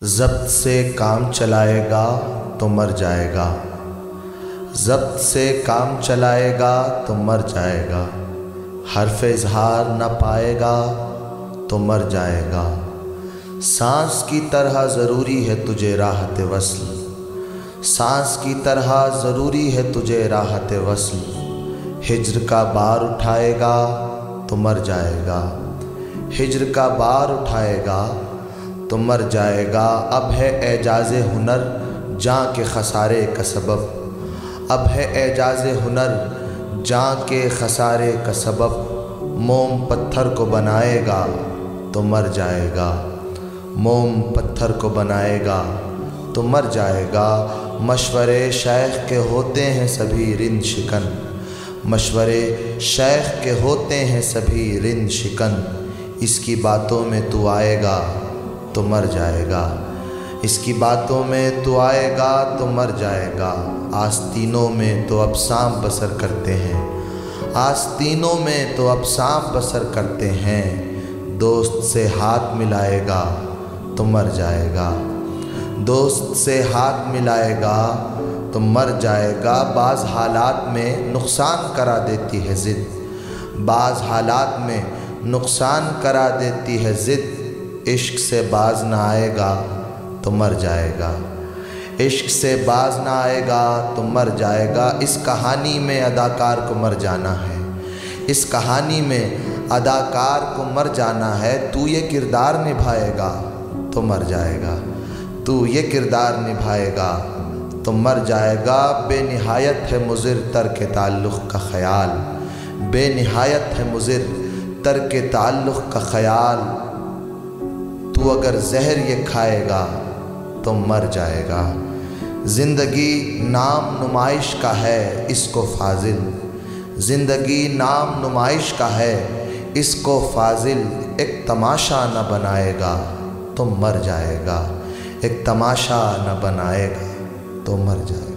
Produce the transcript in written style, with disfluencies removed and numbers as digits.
ضبط سے کام چلائے گا تو مر جائے گا، ضبط سے کام چلائے گا تو مر جائے گا، حرف اظہار نہ پائے گا تو مر جائے گا۔ سانس کی طرح ضروری ہے تجھے راحت وصل، سانس کی طرح ضروری ہے تجھے راحت وصل، ہجر کا بار اٹھائے گا تو مر جائے گا، ہجر کا بار اٹھائے گا تو مر جائے گا۔ اب ہے اعجاز ہنر جاں کے خسارے کا سبب، اب ہے اعجاز ہنر جاں کے خسارے کا سبب، موم پتھر کو بنائے گا تو مر جائے گا، موم پتھر کو بنائے گا تو مر جائے گا۔ مشورے شیخ کے ہوتے ہیں سبھی رند شکن، مشورے شیخ کے ہوتے ہیں سبھی رند شکن، اس کی باتوں میں تو آئے گا تو مر جائے گا، اس کی باتوں میں تو آئے گا تو مر جائے گا۔ آستینوں میں تو اب سانپ بسر کرتے ہیں، آستینوں میں تو اب سانپ بسر کرتے ہیں، دوست سے ہاتھ ملائے گا تو مر جائے گا، دوست سے ہاتھ ملائے گا تو مر جائے گا۔ بعض حالات میں نقصان کرا دیتی ہے ضد، بعض حالات میں نقصان کرا دیتی ہے ضد، عشق سے باز نہ آئے گا تو مر جائے گا، عشق سے باز نہ آئے گا تو مر جائے گا۔ اس کہانی میں اداکار کو مر جانا ہے، اس کہانی میں اداکار کو مر جانا ہے، تو یہ کردار نبھائے گا تو مر جائے گا، تو یہ کردار نبھائے گا تو مر جائے گا۔ بے نہایت ہے مضر ترک تعلق کا خیال، بے نہایت ہے مضر ترک تعلق کا خیال، تو اگر زہر یہ کھائے گا تو مر جائے گا۔ زندگی نام نمائش کا ہے اس کو فاضل، زندگی نام نمائش کا ہے اس کو فاضل، ایک تماشا نہ بنائے گا تو مر جائے گا، ایک تماشا نہ بنائے گا تو مر جائے گا۔